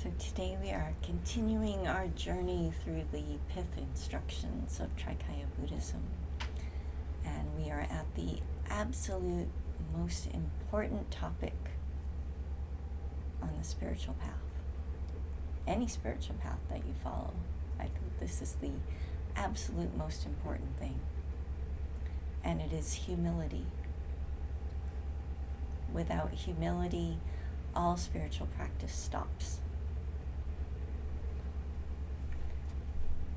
So today we are continuing our journey through the Pith instructions of Trikaya Buddhism. And we are at the absolute most important topic on the spiritual path. Any spiritual path that you follow, I think this is the absolute most important thing. And it is humility. Without humility, all spiritual practice stops.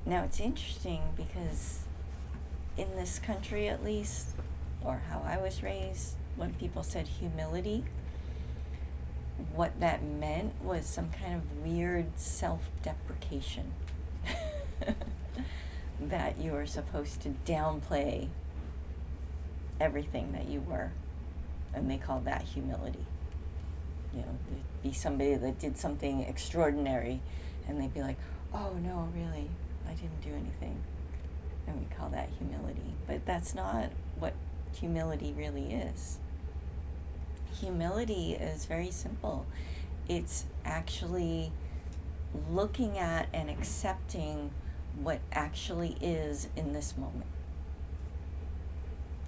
Now it's interesting because in this country at least, or how I was raised, when people said humility, what that meant was some kind of weird self-deprecation. That you were supposed to downplay everything that you were. And they called that humility. You know, there'd be somebody that did something extraordinary and they'd be like, oh no, really, I didn't do anything. And we call that humility. But that's not what humility really is. Humility is very simple. It's actually looking at and accepting what actually is in this moment.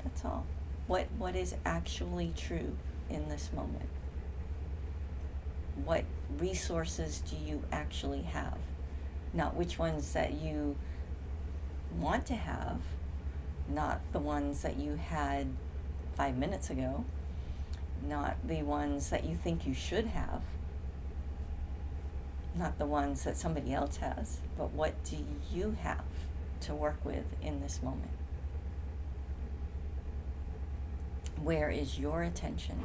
That's all. What is actually true in this moment? What resources do you actually have? Not which ones that you want to have, not the ones that you had 5 minutes ago, not the ones that you think you should have, not the ones that somebody else has, but what do you have to work with in this moment? Where is your attention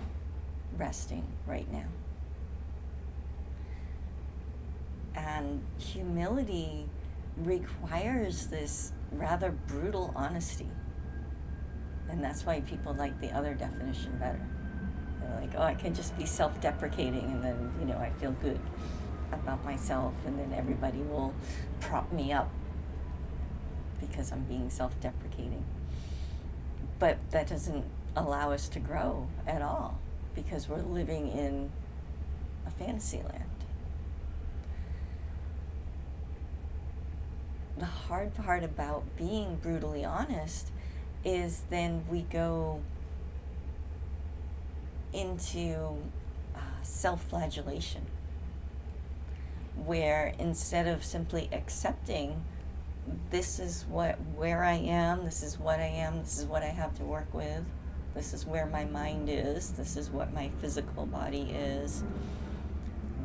resting right now? And humility requires this rather brutal honesty. And that's why people like the other definition better. They're like, oh, I can just be self-deprecating and then, I feel good about myself and then everybody will prop me up because I'm being self-deprecating. But that doesn't allow us to grow at all because we're living in a fantasy land. The hard part about being brutally honest is then we go into self-flagellation, where instead of simply accepting this is where I am, this is what I am, this is what I have to work with, this is where my mind is, this is what my physical body is,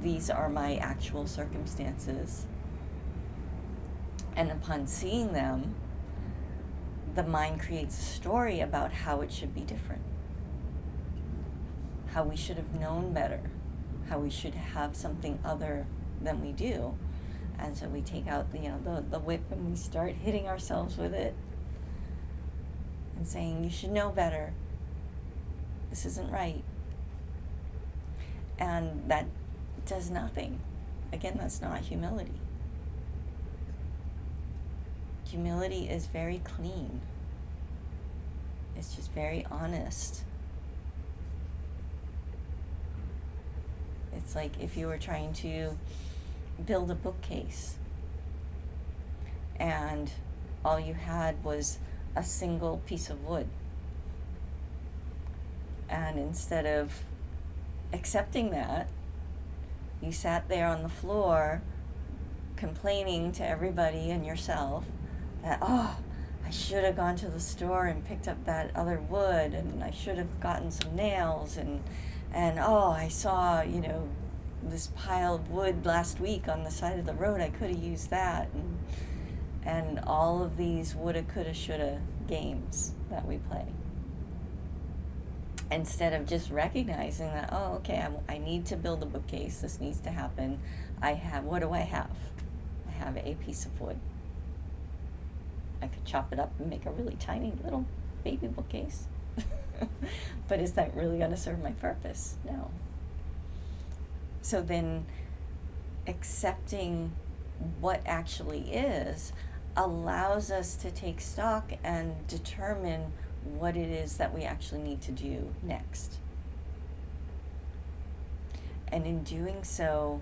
these are my actual circumstances. And upon seeing them, the mind creates a story about how it should be different, how we should have known better, how we should have something other than we do. And so we take out the whip and we start hitting ourselves with it and saying, you should know better. This isn't right. And that does nothing. Again, that's not humility. Humility is very clean. It's just very honest. It's like if you were trying to build a bookcase and all you had was a single piece of wood. And instead of accepting that, you sat there on the floor complaining to everybody and yourself that, oh, I should have gone to the store and picked up that other wood, and I should have gotten some nails, and oh, I saw, this pile of wood last week on the side of the road, I could have used that, and all of these woulda, coulda, shoulda games that we play. Instead of just recognizing that, oh, okay, I need to build a bookcase, this needs to happen. What do I have? I have a piece of wood. I could chop it up and make a really tiny little baby bookcase. But is that really going to serve my purpose? No. So then accepting what actually is allows us to take stock and determine what it is that we actually need to do next. And in doing so,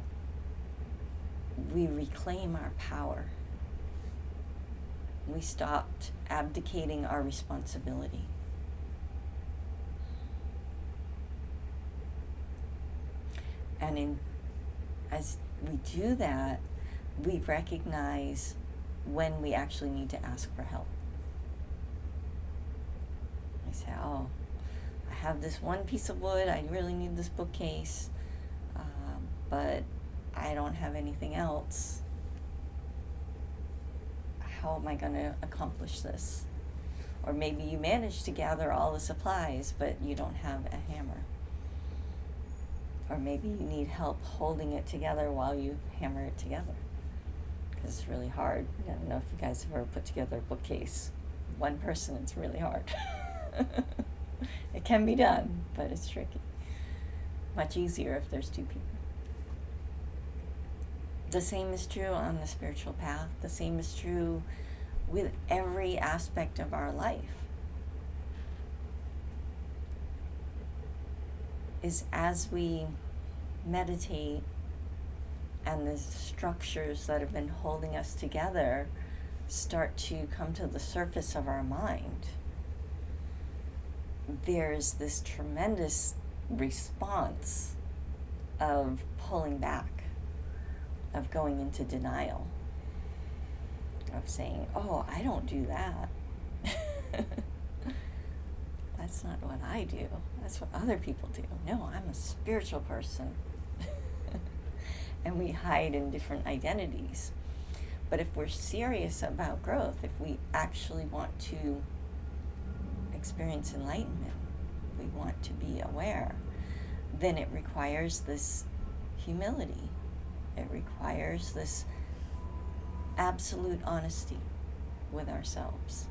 we reclaim our power. We stopped abdicating our responsibility. And as we do that, we recognize when we actually need to ask for help. I say, oh, I have this one piece of wood, I really need this bookcase, but I don't have anything else. How am I going to accomplish this? Or maybe you manage to gather all the supplies, but you don't have a hammer. Or maybe you need help holding it together while you hammer it together. Because it's really hard. I don't know if you guys have ever put together a bookcase. One person, it's really hard. It can be done, but it's tricky. Much easier if there's two people. The same is true on the spiritual path. The same is true with every aspect of our life. Is as we meditate and the structures that have been holding us together start to come to the surface of our mind, there's this tremendous response of pulling back, of going into denial, of saying, oh, I don't do that. That's not what I do. That's what other people do. No, I'm a spiritual person. And we hide in different identities. But if we're serious about growth, if we actually want to experience enlightenment, we want to be aware, then it requires this humility. It requires this absolute honesty with ourselves.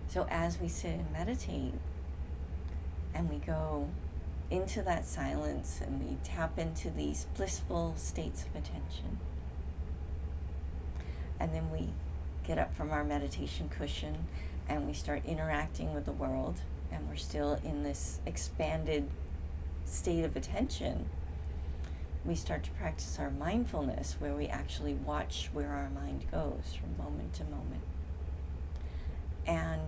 So as we sit and meditate and we go into that silence and we tap into these blissful states of attention, and then we get up from our meditation cushion and we start interacting with the world, and we're still in this expanded state of attention, we start to practice our mindfulness, where we actually watch where our mind goes from moment to moment. And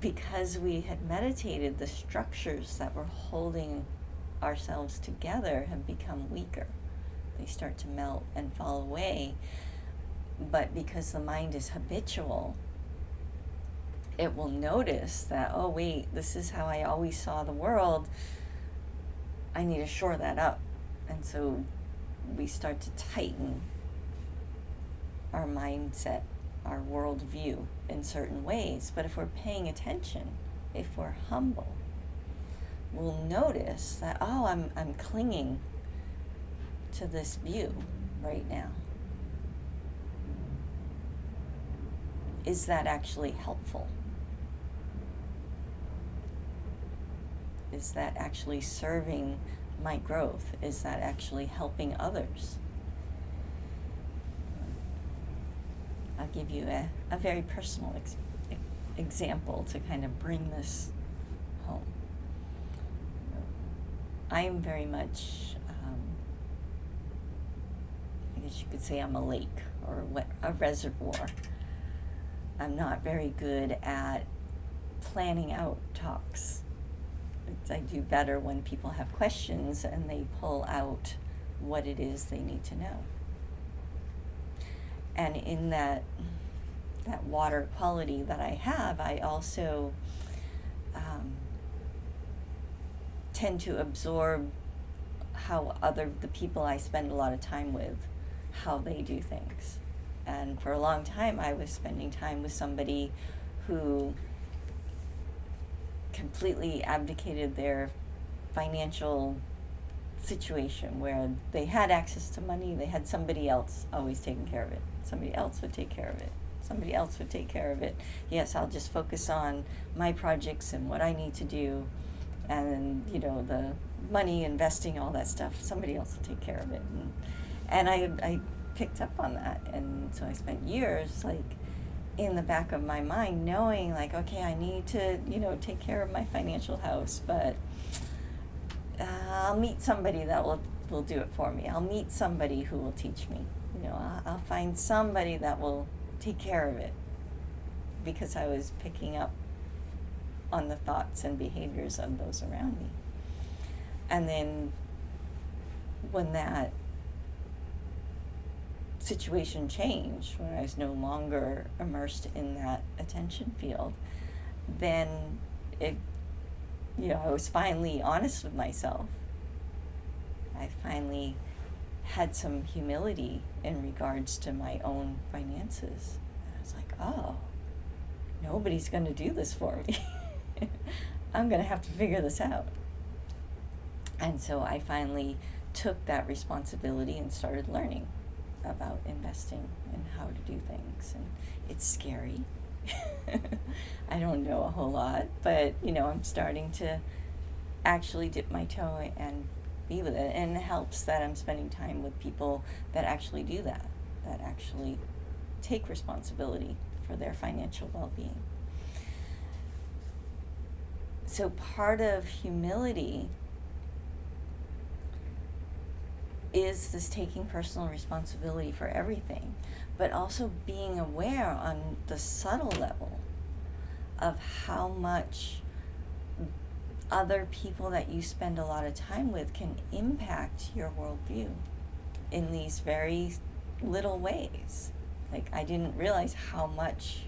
because we had meditated, the structures that were holding ourselves together have become weaker. They start to melt and fall away. But because the mind is habitual, it will notice that, oh wait, this is how I always saw the world. I need to shore that up. And so we start to tighten our mindset, our worldview in certain ways. But if we're paying attention, if we're humble, we'll notice that, oh, I'm clinging to this view right now. Is that actually helpful? Is that actually serving my growth? Is that actually helping others? I'll give you a very personal example to kind of bring this home. I'm very much, I guess you could say I'm a lake or a reservoir. I'm not very good at planning out talks. I do better when people have questions and they pull out what it is they need to know. And in that water quality that I have, I also tend to absorb how the people I spend a lot of time with, how they do things. And for a long time, I was spending time with somebody who completely abdicated their financial situation, where they had access to money, they had somebody else always taking care of it. Somebody else would take care of it. Somebody else would take care of it. Yes, I'll just focus on my projects and what I need to do, and the money, investing, all that stuff, somebody else will take care of it. And I picked up on that, and so I spent years in the back of my mind knowing okay, I need to take care of my financial house, but I'll meet somebody that will will do it for me. I'll meet somebody who will teach me. I'll find somebody that will take care of it, because I was picking up on the thoughts and behaviors of those around me. And then when that situation changed, when I was no longer immersed in that attention field, then I was finally honest with myself. I finally had some humility in regards to my own finances. I was like, oh, nobody's going to do this for me. I'm going to have to figure this out. And so I finally took that responsibility and started learning about investing and how to do things. And it's scary. I don't know a whole lot, but I'm starting to actually dip my toe and be with it. And it helps that I'm spending time with people that actually do that actually take responsibility for their financial well-being. So part of humility is this taking personal responsibility for everything, but also being aware on the subtle level of how much other people that you spend a lot of time with can impact your worldview in these very little ways. Like, I didn't realize how much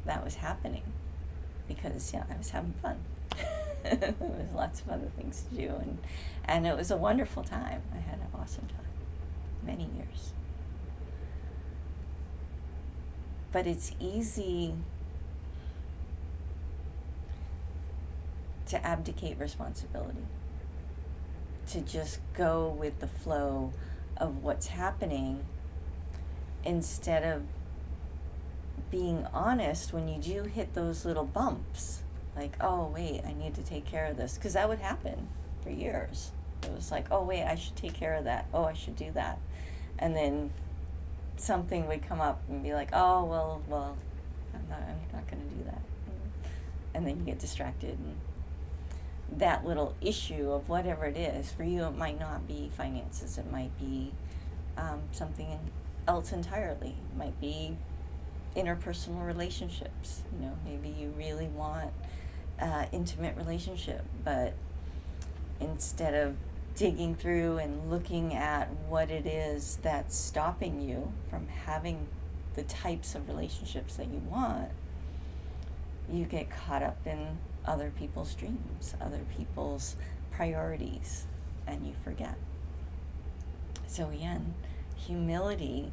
that was happening, because I was having fun. There was lots of other things to do, and it was a wonderful time. I had an awesome time, many years. But it's easy to abdicate responsibility, to just go with the flow of what's happening, instead of being honest when you do hit those little bumps. Like, oh, wait, I need to take care of this. Because that would happen for years. It was like, oh, wait, I should take care of that. Oh, I should do that. And then something would come up and be like, oh, well, I'm not going to do that. And then you get distracted. And that little issue of whatever it is, for you, it might not be finances. It might be something else entirely. It might be interpersonal relationships. Maybe you really want intimate relationship, but instead of digging through and looking at what it is that's stopping you from having the types of relationships that you want, you get caught up in other people's dreams, other people's priorities, and you forget. So again, humility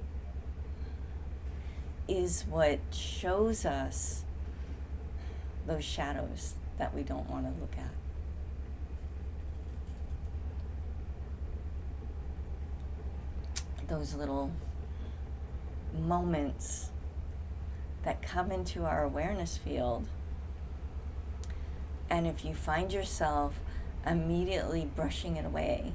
is what shows us those shadows that we don't want to look at. Those little moments that come into our awareness field, and if you find yourself immediately brushing it away,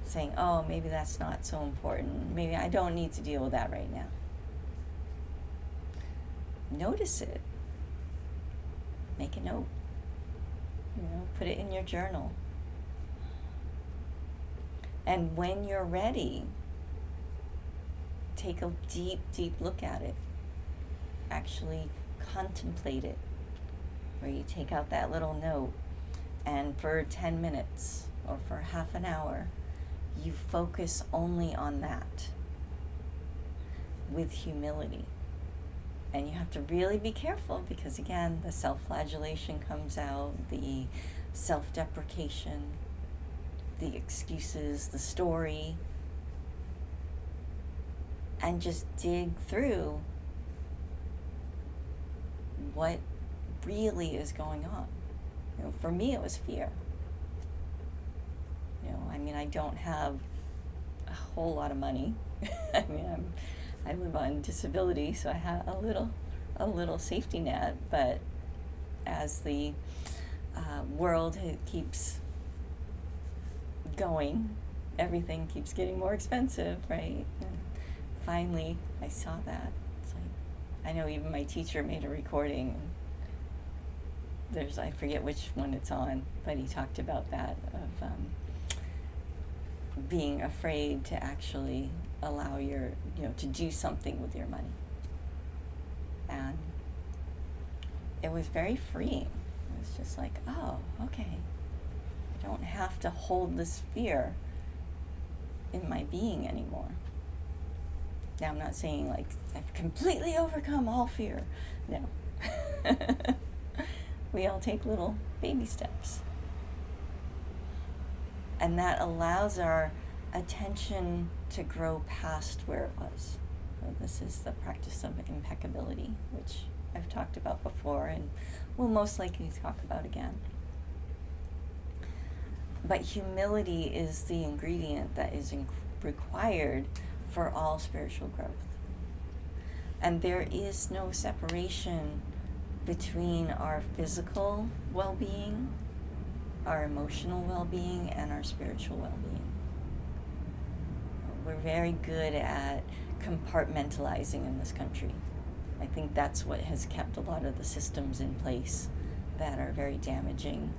saying, oh, maybe that's not so important, maybe I don't need to deal with that right now. Notice it. Make a note. Put it in your journal. And when you're ready, take a deep, deep look at it. Actually contemplate it. Where you take out that little note, and for 10 minutes or for half an hour, you focus only on that with humility. And you have to really be careful, because again, the self-flagellation comes out, the self-deprecation, the excuses, the story, and just dig through what really is going on. For me, it was fear. I don't have a whole lot of money. I live on disability, so I have a little safety net. But as the world keeps going, everything keeps getting more expensive, right? And finally, I saw that. It's like, I know even my teacher made a recording. I forget which one it's on, but he talked about that, of being afraid to actually allow to do something with your money. And it was very freeing. It was just like, oh, okay. I don't have to hold this fear in my being anymore. Now, I'm not saying like I've completely overcome all fear. No. We all take little baby steps. And that allows our attention to grow past where it was. So this is the practice of impeccability, which I've talked about before and will most likely talk about again. But humility is the ingredient that is required for all spiritual growth. And there is no separation between our physical well-being, our emotional well-being, and our spiritual well-being. We're very good at compartmentalizing in this country. I think that's what has kept a lot of the systems in place that are very damaging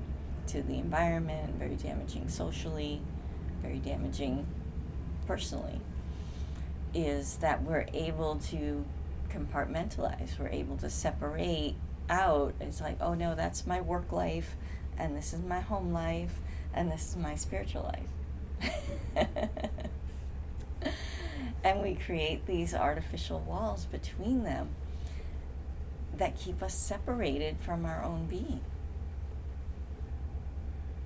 to the environment, very damaging socially, very damaging personally, is that we're able to compartmentalize. We're able to separate out. It's like, oh no, that's my work life, and this is my home life, and this is my spiritual life. And we create these artificial walls between them that keep us separated from our own being.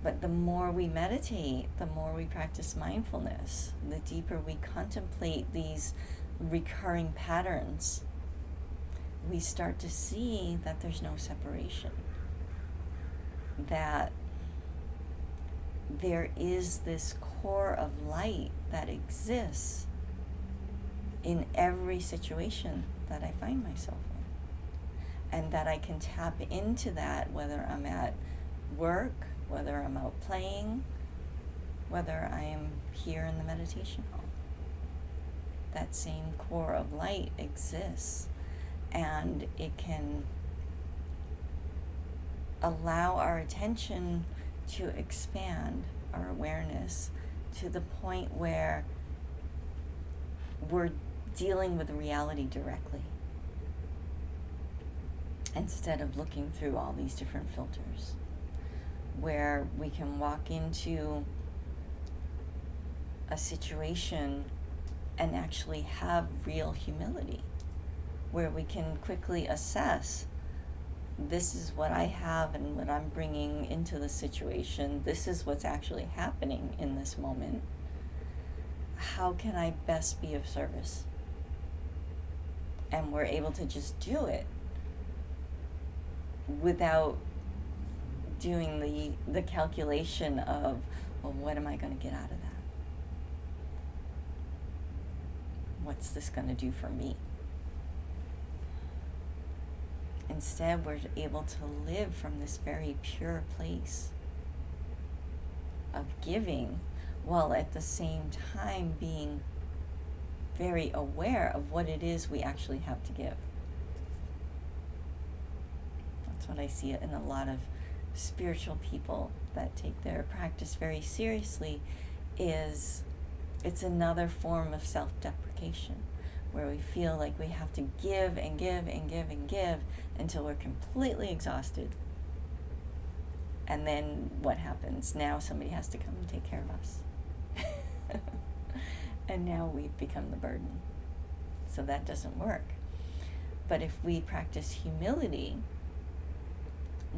But the more we meditate, the more we practice mindfulness, the deeper we contemplate these recurring patterns, we start to see that there's no separation, that there is this core of light that exists in every situation that I find myself in, and that I can tap into that whether I'm at work, whether I'm out playing, whether I am here in the meditation hall. That same core of light exists, and it can allow our attention to expand our awareness to the point where we're dealing with reality directly instead of looking through all these different filters, where we can walk into a situation and actually have real humility, where we can quickly assess, this is what I have and what I'm bringing into the situation. This is what's actually happening in this moment. How can I best be of service? And we're able to just do it without doing the calculation of, well, what am I going to get out of that? What's this going to do for me? Instead, we're able to live from this very pure place of giving, while at the same time being very aware of what it is we actually have to give. That's what I see in a lot of spiritual people that take their practice very seriously, is it's another form of self-deprecation, where we feel like we have to give and give and give and give until we're completely exhausted. And then what happens? Now somebody has to come and take care of us. And now we've become the burden. So that doesn't work. But if we practice humility,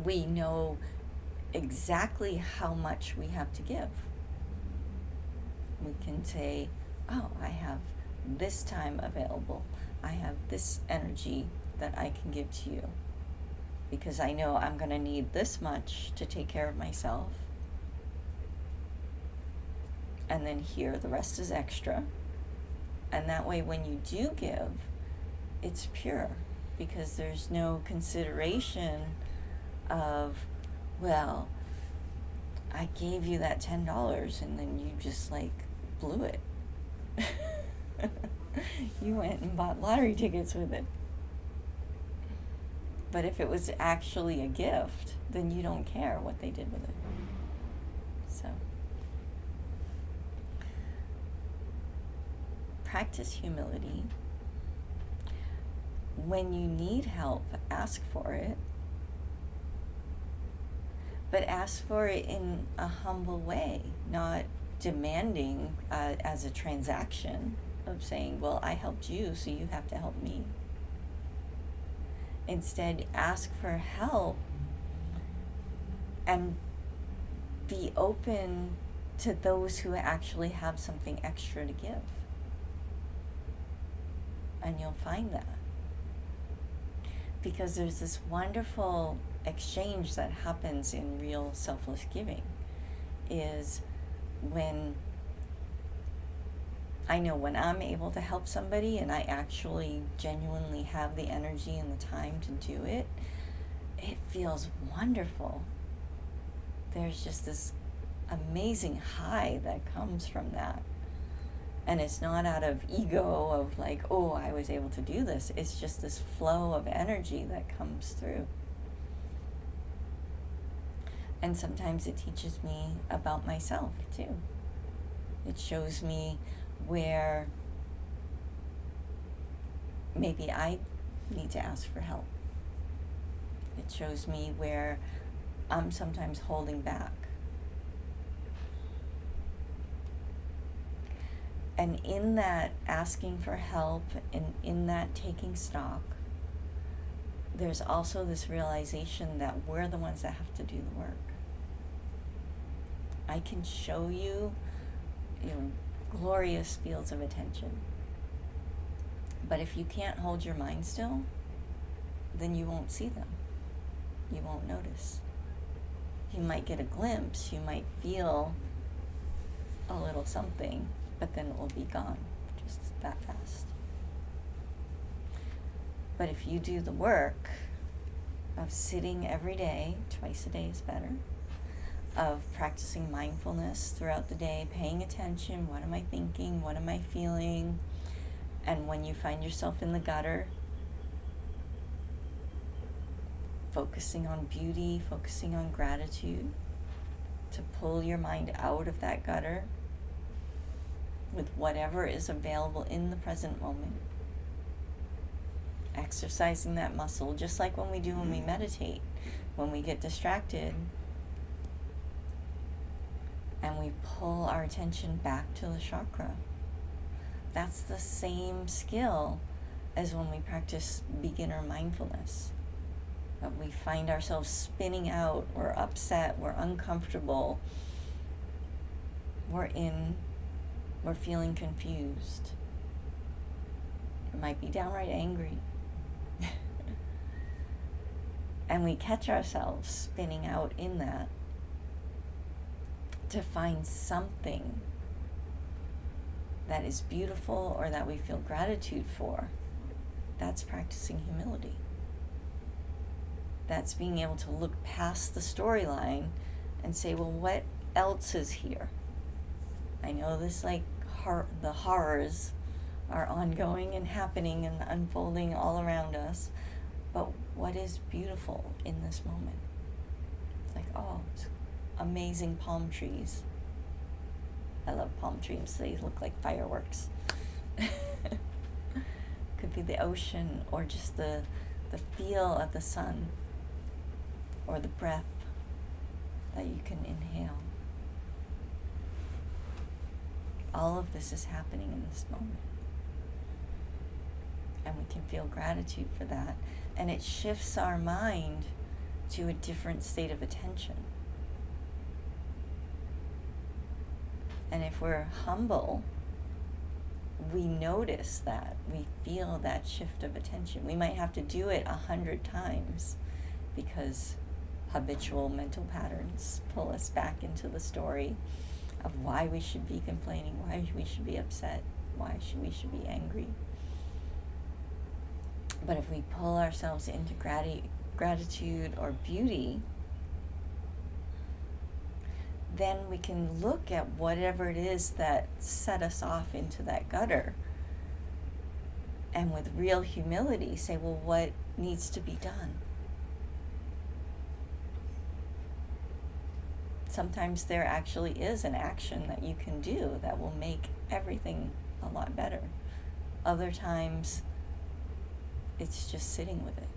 we know exactly how much we have to give. We can say, oh, I have this time available. I have this energy that I can give to you, because I know I'm going to need this much to take care of myself. And then here, the rest is extra. And that way, when you do give, it's pure, because there's no consideration of, well, I gave you that $10 and then you just like blew it. You went and bought lottery tickets with it. But if it was actually a gift, then you don't care what they did with it. So practice humility. When you need help, ask for it. But ask for it in a humble way, not demanding as a transaction of saying, well, I helped you, so you have to help me. Instead, ask for help and be open to those who actually have something extra to give. And you'll find that. Because there's this wonderful exchange that happens in real selfless giving, is when I know when I'm able to help somebody and I actually genuinely have the energy and the time to do it, it feels wonderful. There's just this amazing high that comes from that. And it's not out of ego of like, oh, I was able to do this. It's just this flow of energy that comes through. And sometimes it teaches me about myself too. It shows me where maybe I need to ask for help. It shows me where I'm sometimes holding back. And in that asking for help and in that taking stock, there's also this realization that we're the ones that have to do the work. I can show you, glorious fields of attention. But if you can't hold your mind still, then you won't see them. You won't notice. You might get a glimpse, you might feel a little something, but then it will be gone just that fast. But if you do the work of sitting every day, twice a day is better, of practicing mindfulness throughout the day, paying attention, what am I thinking, what am I feeling, and when you find yourself in the gutter, focusing on beauty, focusing on gratitude, to pull your mind out of that gutter with whatever is available in the present moment. Exercising that muscle, just like when we do when we meditate. When we get distracted and we pull our attention back to the chakra. That's the same skill as when we practice beginner mindfulness. That we find ourselves spinning out, we're upset, we're uncomfortable, we're feeling confused. It might be downright angry. And we catch ourselves spinning out in that to find something that is beautiful or that we feel gratitude for. That's practicing humility. That's being able to look past the storyline and say, well, what else is here? I know this, the horrors are ongoing and happening and unfolding all around us, but what is beautiful in this moment? It's like, oh, it's amazing palm trees. I love palm trees. They look like fireworks. Could be the ocean or just the feel of the sun or the breath that you can inhale. All of this is happening in this moment. And we can feel gratitude for that. And it shifts our mind to a different state of attention. And if we're humble, we notice that, we feel that shift of attention. We might have to do it 100 times because habitual mental patterns pull us back into the story of why we should be complaining, why we should be upset, why we should be angry. But if we pull ourselves into gratitude or beauty, then we can look at whatever it is that set us off into that gutter and with real humility say, well, what needs to be done? Sometimes there actually is an action that you can do that will make everything a lot better. Other times, it's just sitting with it.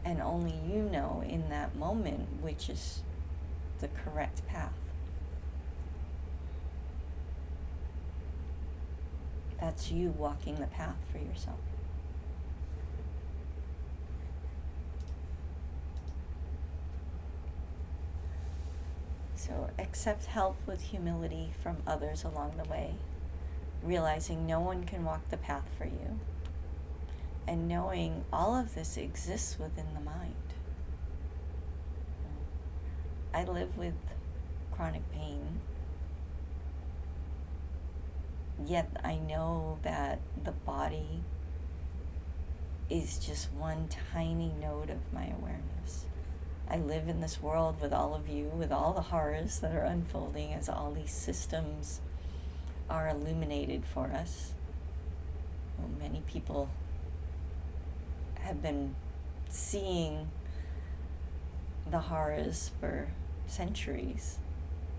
And only you know in that moment which is the correct path. That's you walking the path for yourself. So accept help with humility from others along the way, realizing no one can walk the path for you, and knowing all of this exists within the mind. I live with chronic pain, yet I know that the body is just one tiny node of my awareness. I live in this world with all of you, with all the horrors that are unfolding as all these systems are illuminated for us. Well, many people have been seeing the horrors for centuries,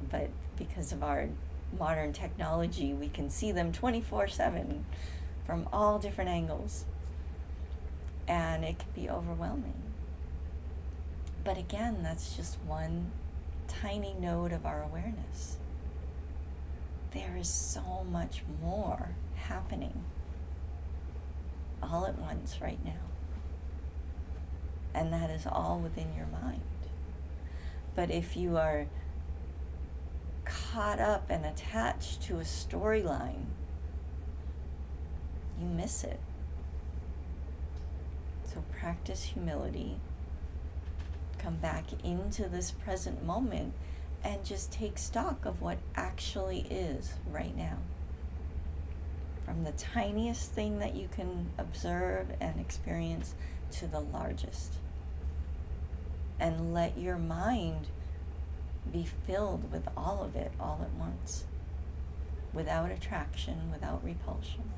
but because of our modern technology, we can see them 24/7 from all different angles, and it can be overwhelming. But again, that's just one tiny node of our awareness. There is so much more happening all at once right now. And that is all within your mind. But if you are caught up and attached to a storyline, you miss it. So practice humility. Come back into this present moment and just take stock of what actually is right now. From the tiniest thing that you can observe and experience to the largest. And let your mind be filled with all of it all at once, without attraction, without repulsion.